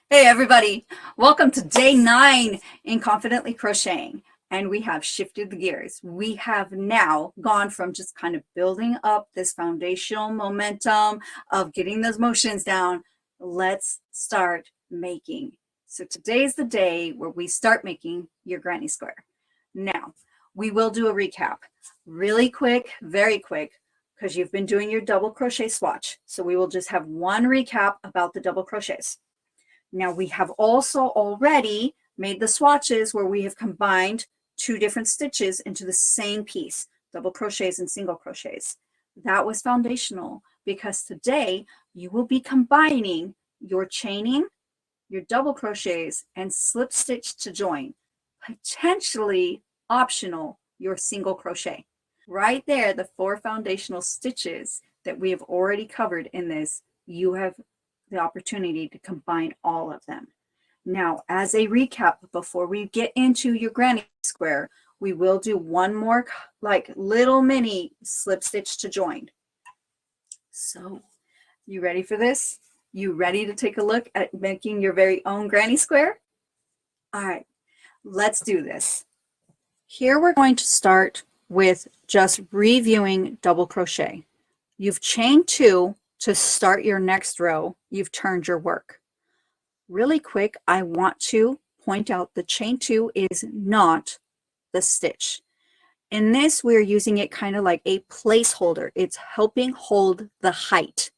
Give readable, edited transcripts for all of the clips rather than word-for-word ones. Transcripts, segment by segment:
Hey everybody, welcome to day 9 in Confidently Crocheting. And we have shifted the gears. We have now gone from just kind of building up this foundational momentum of getting those motions down. Let's start making. So today's the day where we start making your granny square. Now, we will do a recap really quick, very quick, because you've been doing your double crochet swatch. So we will just have one recap about the double crochets. Now we have also already made the swatches where we have combined 2 different stitches into the same piece, double crochets and single crochets. That was foundational because today you will be combining your chaining, your double crochets, and slip stitch to join, potentially optional, your single crochet. Right there, the 4 foundational stitches that we have already covered in this, you have the opportunity to combine all of them. Now, as a recap, before we get into your granny square, we will do one more like little mini slip stitch to join. So, you ready for this? You ready to take a look at making your very own granny square? All right, let's do this. Here we're going to start with just reviewing double crochet. You've chained 2 to start your next row. You've turned your work. Really quick, I want to point out the chain 2 is not the stitch. In this, we're using it kind of like a placeholder. It's helping hold the height.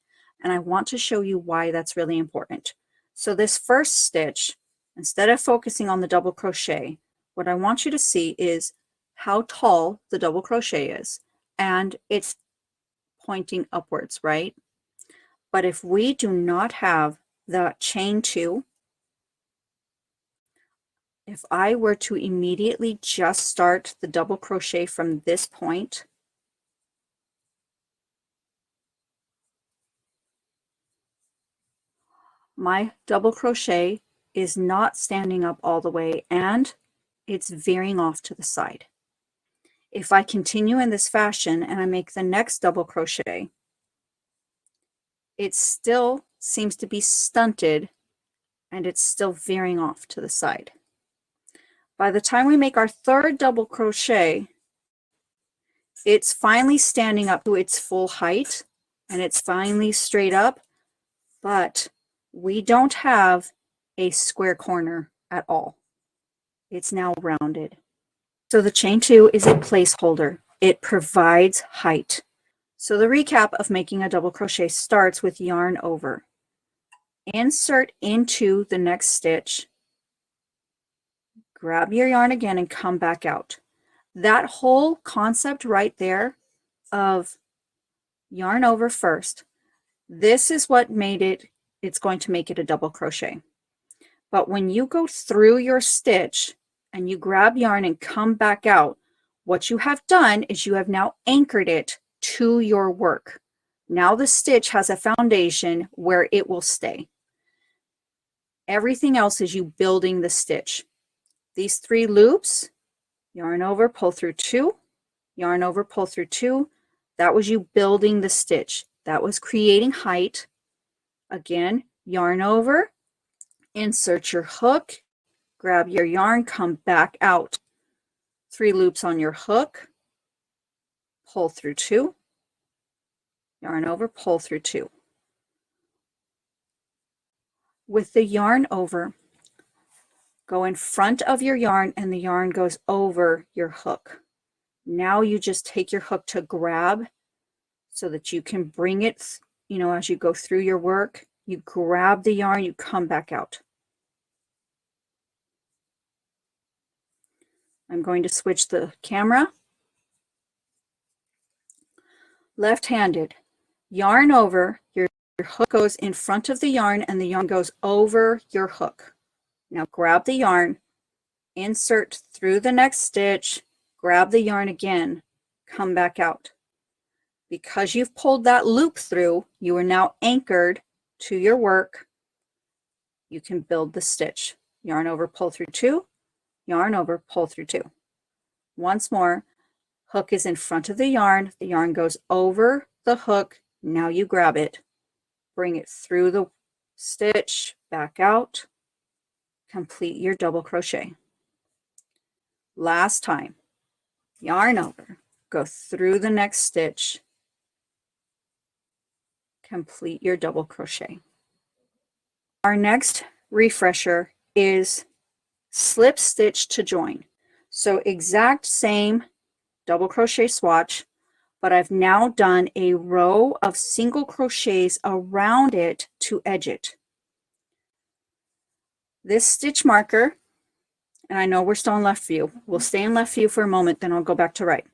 And I want to show you why that's really important. So this first stitch, instead of focusing on the double crochet, what I want you to see is how tall the double crochet is. And it's pointing upwards, right? But if we do not have the chain 2, if I were to immediately just start the double crochet from this point, my double crochet is not standing up all the way and it's veering off to the side. If I continue in this fashion and I make the next double crochet, it still seems to be stunted and it's still veering off to the side. By the time we make our third double crochet, it's finally standing up to its full height and it's finally straight up, but we don't have a square corner at all. It's now rounded. So the chain 2 is a placeholder. It provides height. So the recap of making a double crochet starts with yarn over. Insert into the next stitch, grab your yarn again and come back out. That whole concept right there of yarn over first, this is what made it's going to make it a double crochet. But when you go through your stitch and you grab yarn and come back out, what you have done is you have now anchored it to your work. Now the stitch has a foundation where it will stay. Everything else is you building the stitch. These 3 loops, yarn over, pull through 2, yarn over, pull through 2, that was you building the stitch. That was creating height. Again, yarn over, insert your hook, grab your yarn, come back out. 3 loops on your hook, pull through 2, yarn over, pull through 2. With the yarn over, go in front of your yarn and the yarn goes over your hook. Now you just take your hook to grab so that you can bring it, as you go through your work, you grab the yarn, you come back out. I'm going to switch the camera. Left-handed, yarn over, your hook goes in front of the yarn and the yarn goes over your hook. Now grab the yarn, insert through the next stitch, grab the yarn again, come back out. Because you've pulled that loop through, you are now anchored to your work. You can build the stitch. Yarn over, pull through 2, yarn over, pull through 2. Once more, hook is in front of the yarn goes over the hook, now you grab it, bring it through the stitch, back out, complete your double crochet. Last time, yarn over, go through the next stitch, complete your double crochet. Our next refresher is slip stitch to join. So exact same double crochet swatch, but I've now done a row of single crochets around it to edge it. This stitch marker, and I know we're still in left view, we'll stay in left view for a moment, then I'll go back to right.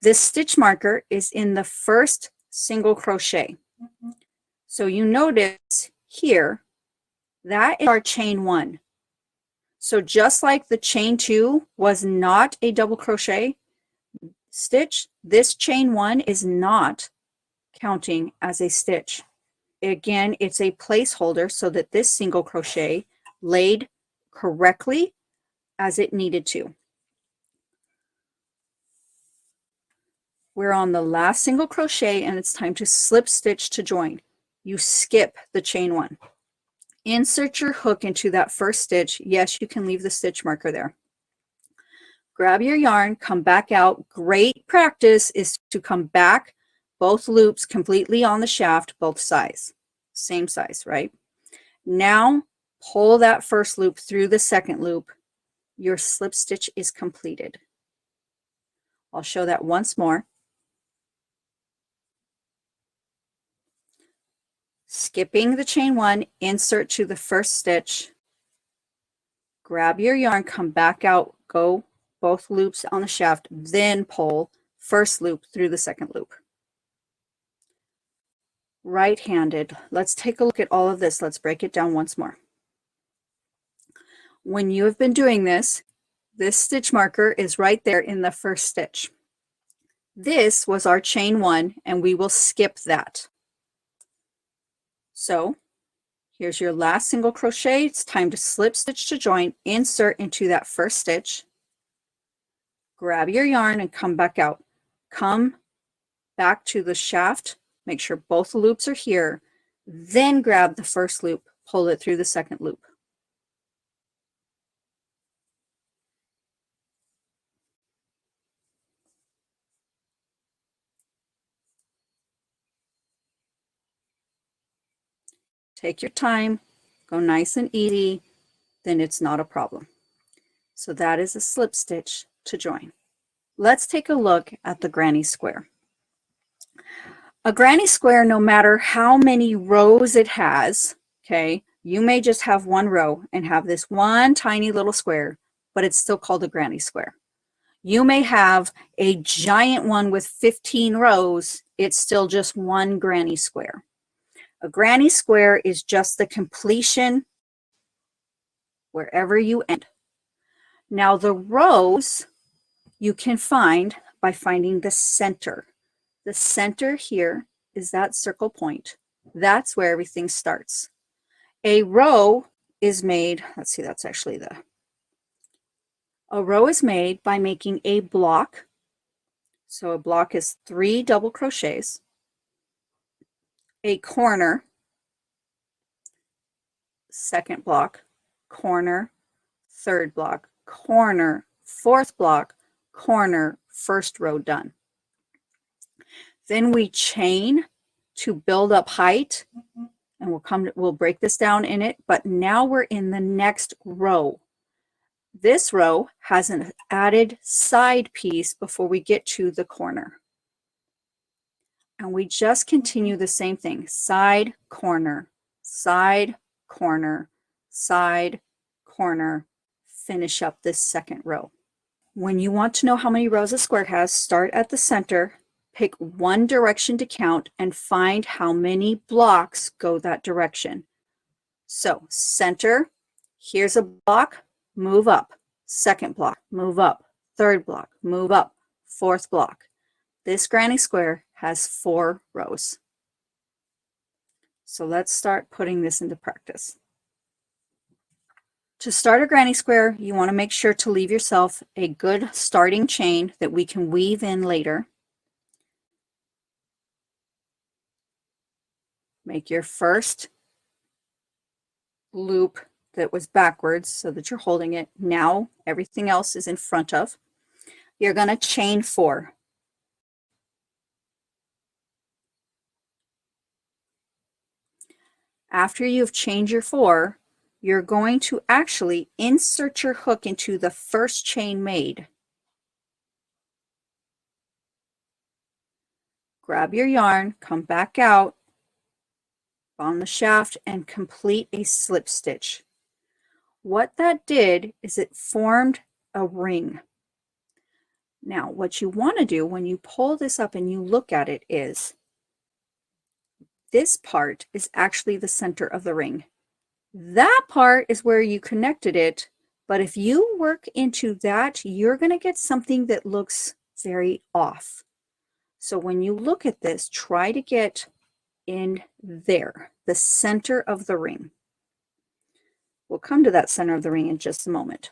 This stitch marker is in the first single crochet. So you notice here, that is our chain 1. So just like the chain 2 was not a double crochet stitch, this chain 1 is not counting as a stitch. Again, it's a placeholder so that this single crochet laid correctly as it needed to. We're on the last single crochet and it's time to slip stitch to join. You skip the chain 1. Insert your hook into that first stitch. Yes, you can leave the stitch marker there. Grab your yarn, come back out. Great practice is to come back both loops completely on the shaft, both sides. Same size, right? Now pull that first loop through the second loop. Your slip stitch is completed. I'll show that once more. Skipping the chain 1, insert to the first stitch. Grab your yarn, come back out, go both loops on the shaft, then pull first loop through the second loop. Right-handed. Let's take a look at all of this. Let's break it down once more. When you have been doing this, this stitch marker is right there in the first stitch. This was our chain 1 and we will skip that. So here's your last single crochet. It's time to slip stitch to join, insert into that first stitch. Grab your yarn and come back out. Come back to the shaft. Make sure both loops are here. Then grab the first loop, pull it through the second loop. Take your time, go nice and easy, then it's not a problem. So that is a slip stitch to join. Let's take a look at the granny square. A granny square, no matter how many rows it has, okay, you may just have one row and have this one tiny little square, but it's still called a granny square. You may have a giant one with 15 rows, it's still just one granny square. A granny square is just the completion wherever you end. Now the rows you can find by finding the center. The center here is that circle point. That's where everything starts. A row is made, let's see, that's actually a row is made by making a block. So a block is 3 double crochets, a corner, second block, corner, third block, corner, fourth block, corner, first row done. Then we chain to build up height, and we'll break this down in it, but now we're in the next row. This row has an added side piece before we get to the corner. And we just continue the same thing, side, corner, side, corner, side, corner, finish up this second row. When you want to know how many rows a square has, start at the center, pick one direction to count, and find how many blocks go that direction. So center, here's a block, move up. Second block, move up. Third block, move up. Fourth block. This granny square has 4 rows. So let's start putting this into practice. To start a granny square, you want to make sure to leave yourself a good starting chain that we can weave in later. Make your first loop that was backwards so that you're holding it. Now everything else is in front of. You're going to chain 4. After you've chained your 4, you're going to actually insert your hook into the first chain made. Grab your yarn, come back out on the shaft, and complete a slip stitch. What that did is it formed a ring. Now, what you want to do when you pull this up and you look at it is this part is actually the center of the ring. That part is where you connected it, but if you work into that, you're going to get something that looks very off. So when you look at this, try to get in there, the center of the ring. We'll come to that center of the ring in just a moment.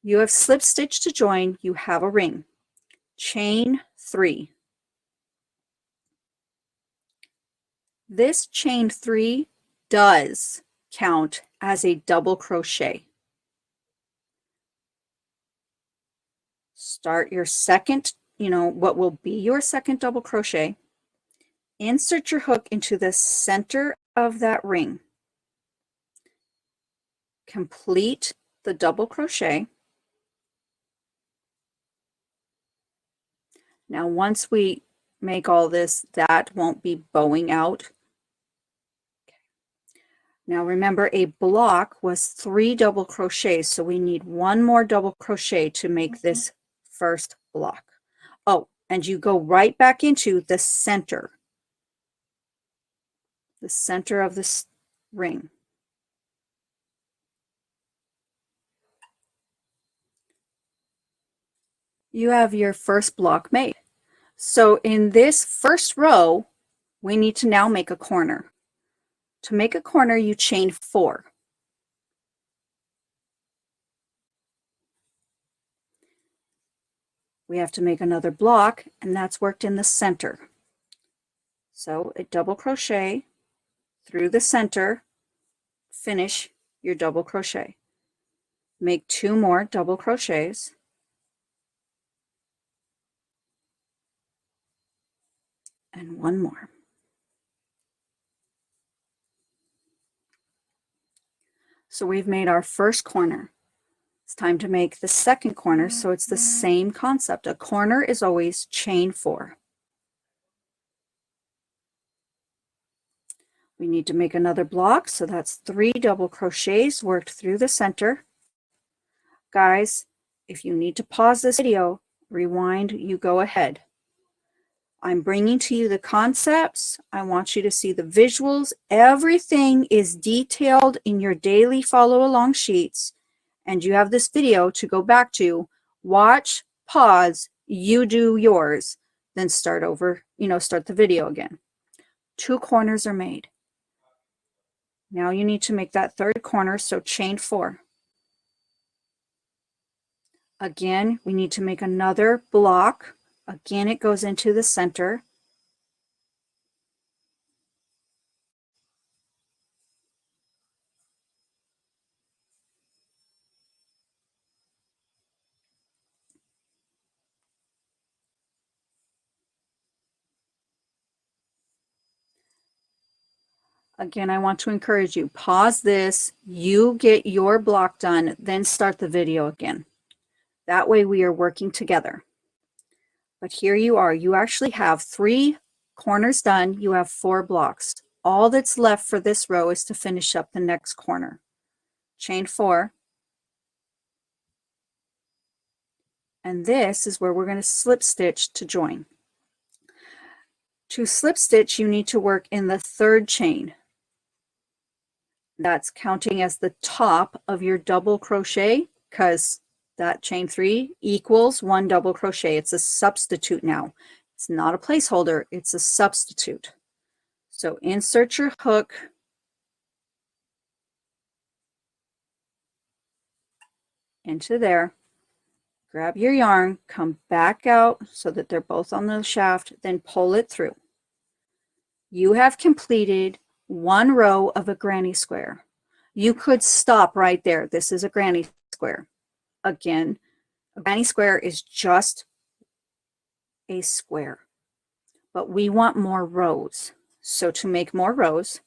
You have slip stitch to join, you have a ring. Chain 3. This chain 3 does count as a double crochet. Start your second, what will be your second double crochet. Insert your hook into the center of that ring. Complete the double crochet. Now, once we make all this, that won't be bowing out. Now remember, a block was 3 double crochets, so we need 1 more double crochet to make this first block. Oh, and you go right back into the center of this ring. You have your first block made. So in this first row, we need to now make a corner. To make a corner, you chain 4. We have to make another block, and that's worked in the center. So a double crochet through the center, finish your double crochet. Make 2 more double crochets. And 1 more. So we've made our first corner. It's time to make the second corner, so it's the same concept. A corner is always chain 4. We need to make another block, so that's 3 double crochets worked through the center. Guys, if you need to pause this video, rewind, you go ahead. I'm bringing to you the concepts. I want you to see the visuals. Everything is detailed in your daily follow along sheets. And you have this video to go back to. Watch, pause, you do yours, then start over, start the video again. 2 corners are made. Now you need to make that third corner, so chain 4. Again, we need to make another block. Again, it goes into the center. Again, I want to encourage you, pause this, you get your block done, then start the video again. That way we are working together. But here you are, you actually have 3 corners done, you have 4 blocks. All that's left for this row is to finish up the next corner. Chain 4. And this is where we're going to slip stitch to join. To slip stitch, you need to work in the 3rd chain. That's counting as the top of your double crochet, because that chain 3 equals 1 double crochet. It's a substitute now. It's not a placeholder, it's a substitute. So insert your hook into there, grab your yarn, come back out so that they're both on the shaft, then pull it through. You have completed 1 row of a granny square. You could stop right there. This is a granny square. Again, a granny square is just a square, but we want more rows. So to make more rows,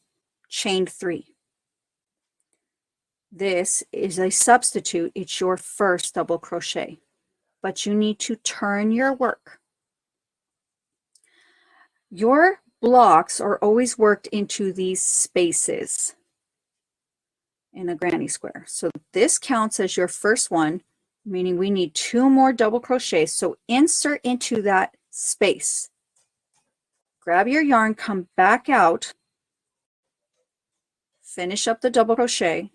chain 3. This is a substitute. It's your first double crochet, but you need to turn your work. Your blocks are always worked into these spaces in a granny square. So this counts as your first one, meaning we need 2 more double crochets. So insert into that space. Grab your yarn, come back out, finish up the double crochet.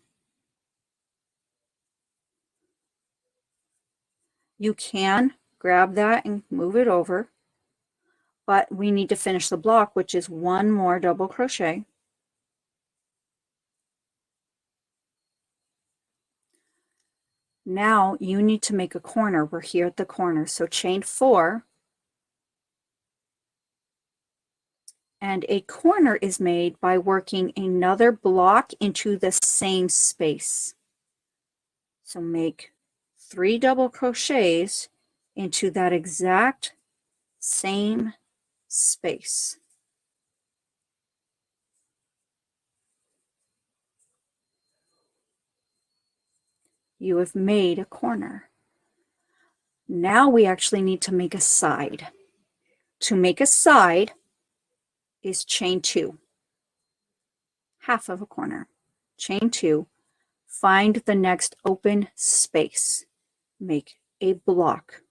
You can grab that and move it over, but we need to finish the block, which is 1 more double crochet. Now you need to make a corner. We're here at the corner. So chain 4, and a corner is made by working another block into the same space. So make 3 double crochets into that exact same space. You have made a corner. Now we actually need to make a side. To make a side is chain 2, half of a corner. Chain 2, find the next open space. Make a block.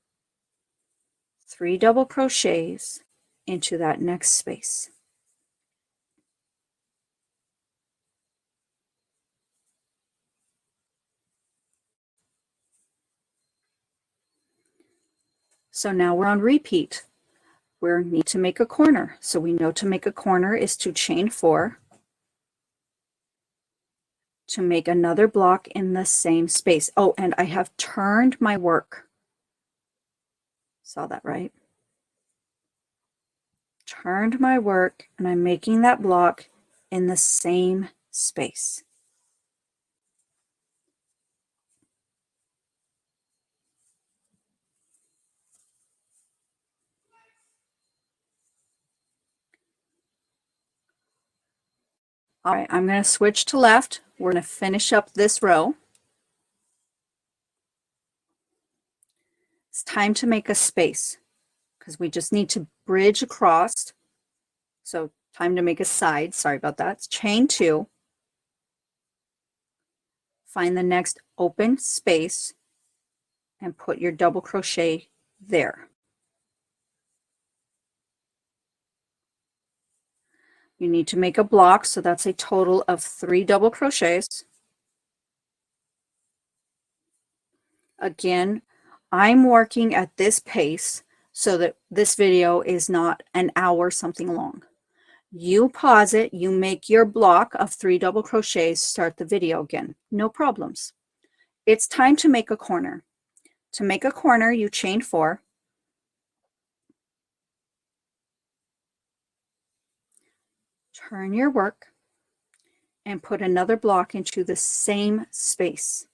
3 double crochets into that next space. So now we're on repeat. We need to make a corner. So we know to make a corner is to chain 4, to make another block in the same space. Oh, and I have turned my work. Saw that, right? Turned my work, and I'm making that block in the same space. All right, I'm going to switch to left. We're going to finish up this row. It's time to make a space because we just need to bridge across. So time to make a side. Sorry about that. It's chain 2. Find the next open space and put your double crochet there. You need to make a block, so that's a total of 3 double crochets. Again, I'm working at this pace so that this video is not an hour something long. You pause it, you make your block of 3 double crochets, start the video again. No problems. It's time to make a corner. To make a corner, you chain 4. Turn your work and put another block into the same space.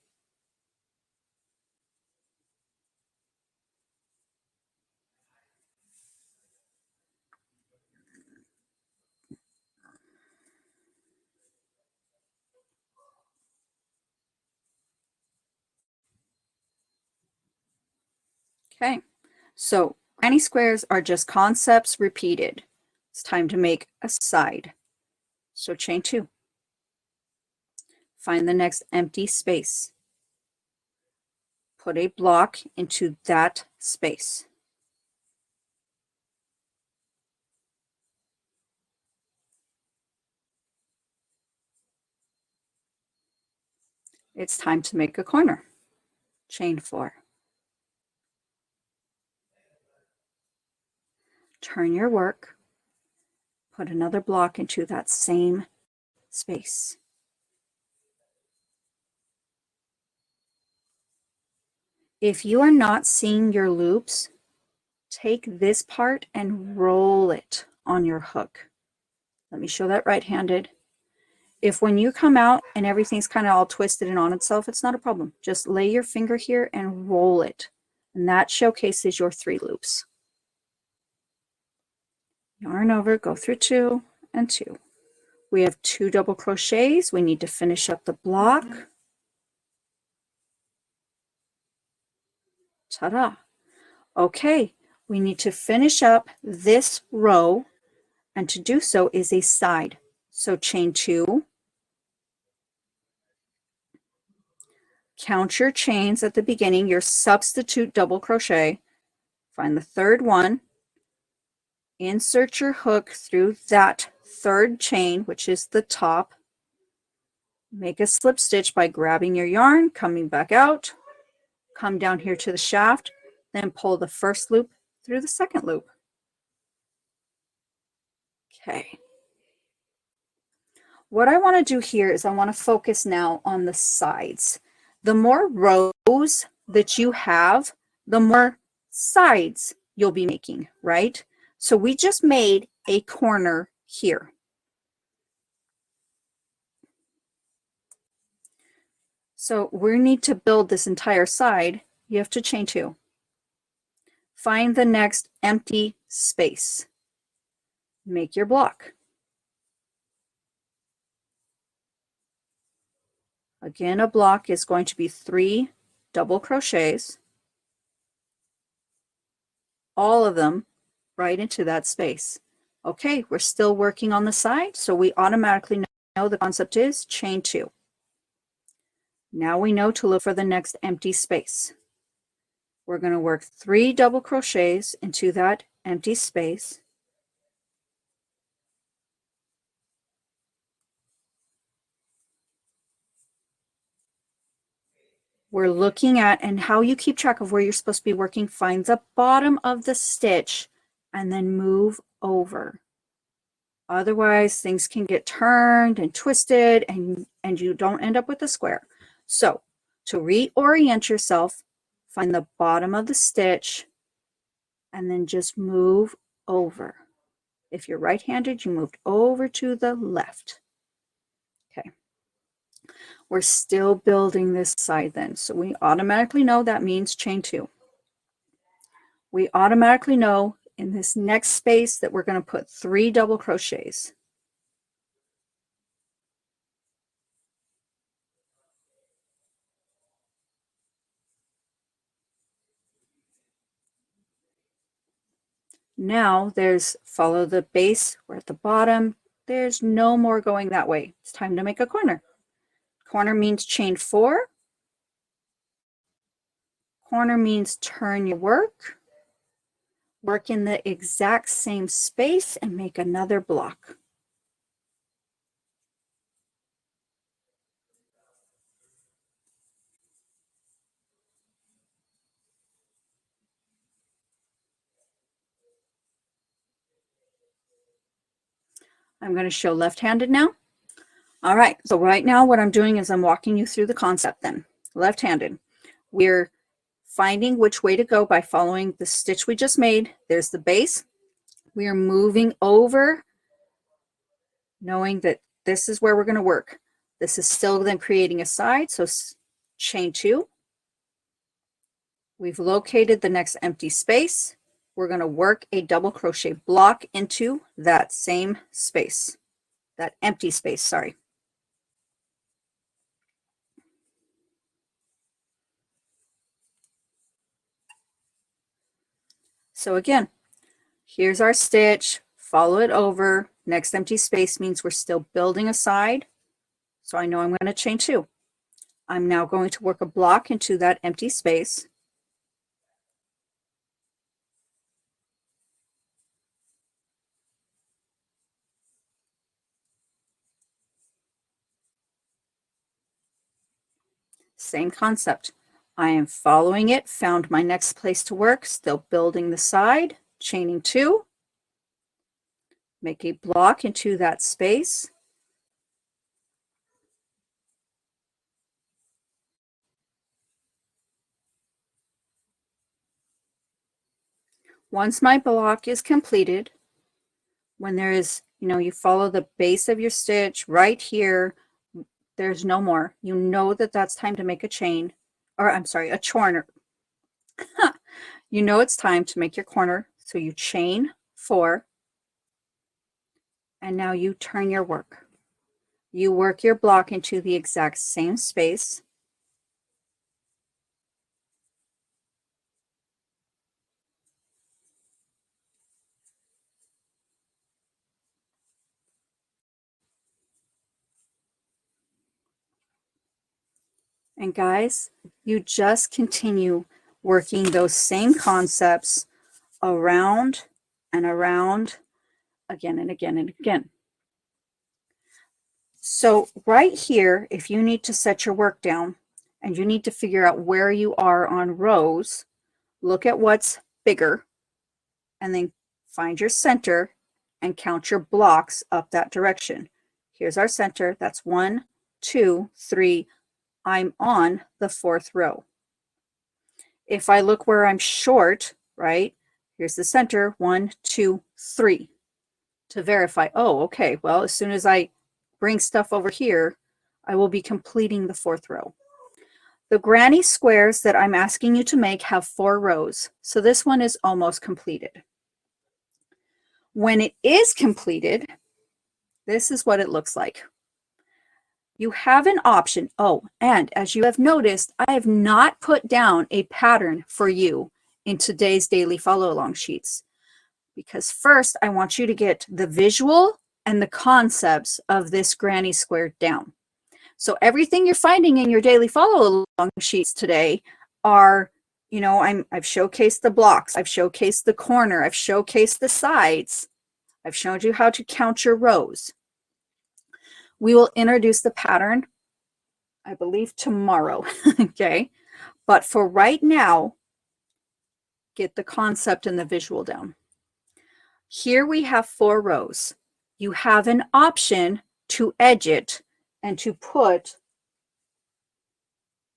Okay, so granny squares are just concepts repeated. It's time to make a side. So chain 2. Find the next empty space. Put a block into that space. It's time to make a corner. Chain 4. Turn your work. Put another block into that same space. If you are not seeing your loops, take this part and roll it on your hook. Let me show that right-handed. If when you come out and everything's kind of all twisted and on itself, it's not a problem. Just lay your finger here and roll it. And that showcases your 3 loops. Yarn over, go through 2 and 2. We have 2 double crochets. We need to finish up the block. Ta-da. Okay, we need to finish up this row, and to do so is a side. So chain 2, count your chains at the beginning, your substitute double crochet, find the 3rd one, insert your hook through that 3rd chain, which is the top, make a slip stitch by grabbing your yarn, coming back out, come down here to the shaft, then pull the 1st loop through the 2nd loop. Okay. What I want to do here is I want to focus now on the sides. The more rows that you have, the more sides you'll be making, right? So we just made a corner here. So we need to build this entire side. You have to chain 2. Find the next empty space. Make your block. Again, a block is going to be 3 double crochets, all of them right into that space. Okay, we're still working on the side, so we automatically know the concept is chain 2. Now we know to look for the next empty space. We're going to work 3 double crochets into that empty space. We're looking at, and how you keep track of where you're supposed to be working, find the bottom of the stitch and then move over. Otherwise, things can get turned and twisted and you don't end up with a square. So to reorient yourself, find the bottom of the stitch and then just move over. If you're right-handed, you moved over to the left. Okay. We're still building this side then. So we automatically know that means chain 2. We automatically know in this next space that we're going to put 3 double crochets. Now there's follow the base. We're at the bottom. There's no more going that way. It's time to make a corner. Corner means chain 4. Corner means turn your work. Work in the exact same space and make another block. I'm going to show left-handed now. All right, so right now what I'm doing is I'm walking you through the concept then. Left-handed. We're finding which way to go by following the stitch we just made. There's the base. We are moving over, knowing that this is where we're going to work. This is still then creating a side, so chain 2. We've located the next empty space. We're going to work a double crochet block into that same space, that empty space, sorry. So again, here's our stitch, follow it over. Next empty space means we're still building a side. So I know I'm going to chain 2. I'm now going to work a block into that empty space. Same concept. I am following it, found my next place to work, still building the side, chaining 2, make a block into that space. Once my block is completed, when there is You know, you follow the base of your stitch right here. There's no more. You know that that's time to make a chain, or I'm sorry, a corner. You know it's time to make your corner. So you chain 4, and now you turn your work. You work your block into the exact same space. And guys, you just continue working those same concepts around and around again and again and again. So right here, if you need to set your work down and you need to figure out where you are on rows, look at what's bigger and then find your center and count your blocks up that direction. Here's our center. That's 1, 2, 3. I'm on the 4th row. If I look where I'm short, right, here's the center, 1, 2, 3, to verify, oh, okay, well, as soon as I bring stuff over here, I will be completing the 4th row. The granny squares that I'm asking you to make have 4 rows, so this one is almost completed. When it is completed, this is what it looks like. You have an option. Oh, and as you have noticed, I have not put down a pattern for you in today's daily follow along sheets, because first I want you to get the visual and the concepts of this granny square down. So everything you're finding in your daily follow along sheets today are, you know, I've showcased the blocks, I've showcased the corner, I've showcased the sides, I've showed you how to count your rows. We will introduce the pattern, I believe, tomorrow. Okay. But for right now, get the concept and the visual down. Here we have 4 rows. You have an option to edge it and to put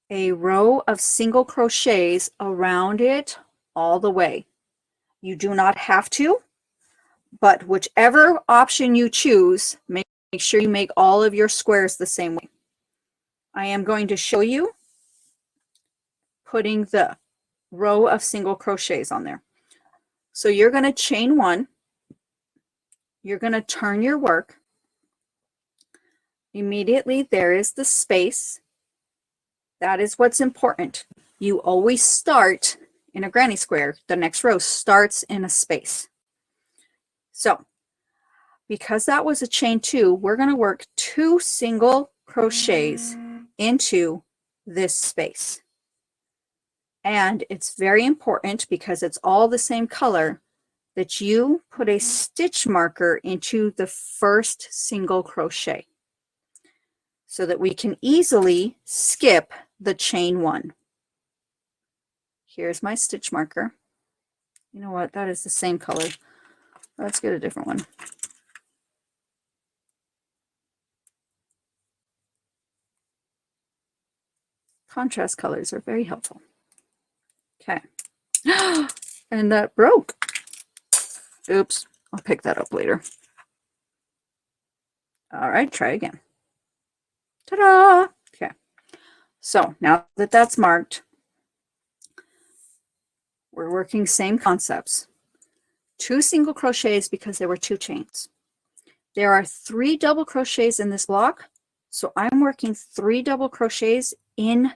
a row of single crochets around it all the way. You do not have to, but whichever option you choose, make sure you make all of your squares the same way. I am going to show you putting the row of single crochets on there. So you're going to chain 1. You're going to turn your work. Immediately there is the space. That is what's important. You always start in a granny square. The next row starts in a space. So because that was a chain 2, we're going to work 2 single crochets into this space. And it's very important, because it's all the same color, that you put a stitch marker into the first single crochet so that we can easily skip the chain 1. Here's my stitch marker. You know what? That is the same color. Let's get a different one. Contrast colors are very helpful. Okay. And that broke. Oops. I'll pick that up later. All right, try again. Ta-da! Okay. So now that that's marked, we're working same concepts. 2 single crochets because there were 2 chains. There are 3 double crochets in this block, so I'm working 3 double crochets in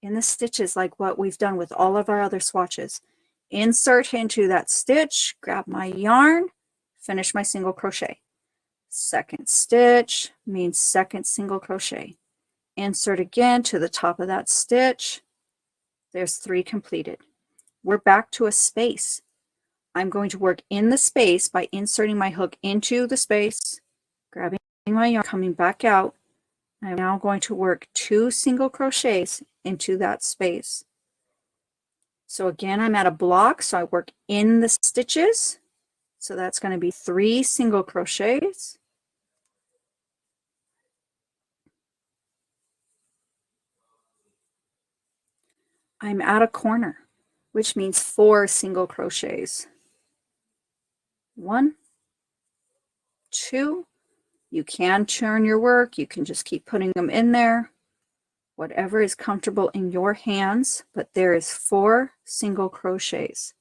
the stitches, like what we've done with all of our other swatches. Insert into that stitch, grab my yarn, finish my single crochet. Second stitch means second single crochet. Insert again to the top of that stitch. There's 3 completed. We're back to a space. I'm going to work in the space by inserting my hook into the space, grabbing my yarn, coming back out. I'm now going to work 2 single crochets into that space. So again, I'm at a block, so I work in the stitches. So that's going to be 3 single crochets. I'm at a corner, which means 4 single crochets. 1, 2. You can turn your work. You can just keep putting them in there, whatever is comfortable in your hands, but there is 4 single crochets.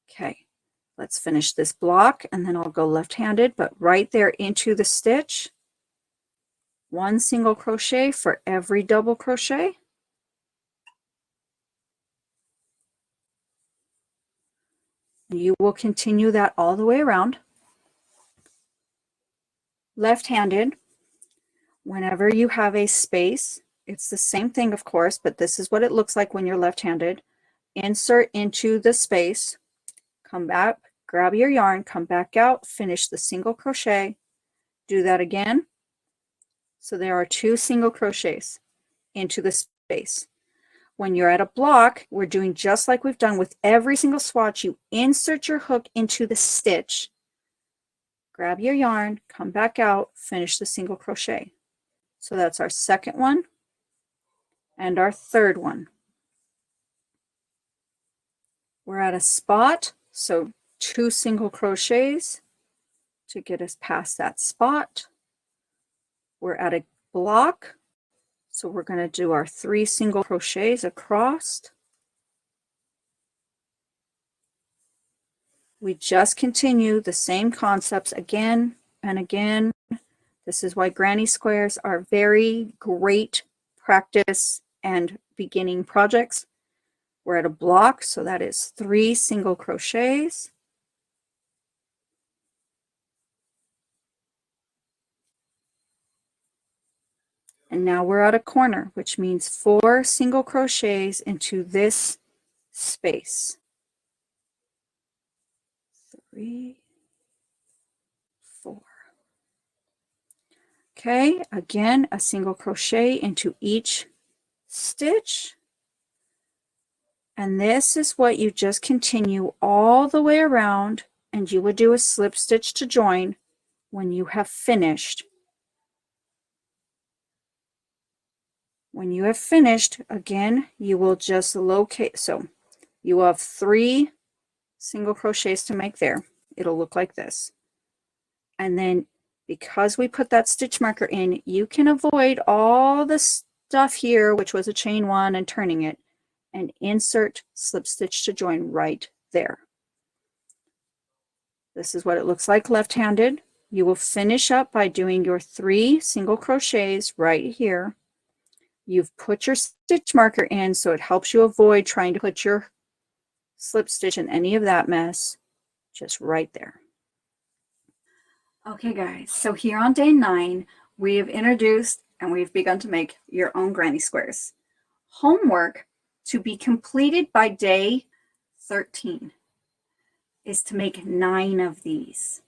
Okay, let's finish this block and then I'll go left-handed, but right there into the stitch, 1 single crochet for every double crochet. You will continue that all the way around. Left-handed, whenever you have a space, it's the same thing, of course, but this is what it looks like when you're left-handed. Insert into the space, come back, grab your yarn, come back out, finish the single crochet, do that again. So there are 2 single crochets into the space. When you're at a block, we're doing just like we've done with every single swatch. You insert your hook into the stitch, grab your yarn, come back out, finish the single crochet. So that's our second one and our third one. We're at a spot, so 2 single crochets to get us past that spot. We're at a block, so we're going to do our 3 single crochets across. We just continue the same concepts again and again. This is why granny squares are very great practice and beginning projects. We're at a block, so that is 3 single crochets. And now we're at a corner, which means 4 single crochets into this space. 3, 4. Okay, again, a single crochet into each stitch. And this is what you just continue all the way around, and you would do a slip stitch to join when you have finished. When you have finished, again, you will just locate, so you have 3 single crochets to make there. It'll look like this. And then because we put that stitch marker in, you can avoid all the stuff here, which was a chain 1 and turning it, and insert slip stitch to join right there. This is what it looks like left-handed. You will finish up by doing your 3 single crochets right here. You've put your stitch marker in, so it helps you avoid trying to put your slip stitch in any of that mess, just right there. Okay guys, so here on day 9, we have introduced and we've begun to make your own granny squares. Homework to be completed by day 13 is to make 9 of these.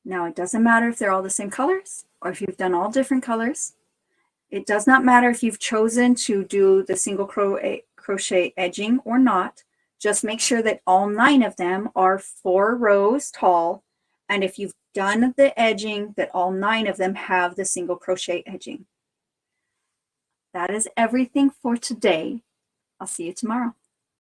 Now it doesn't matter if they're all the same colors or if you've done all different colors. It does not matter if you've chosen to do the single crochet edging or not. Just make sure that all 9 of them are 4 rows tall, and if you've done the edging, that all 9 of them have the single crochet edging. That is everything for today. I'll see you tomorrow.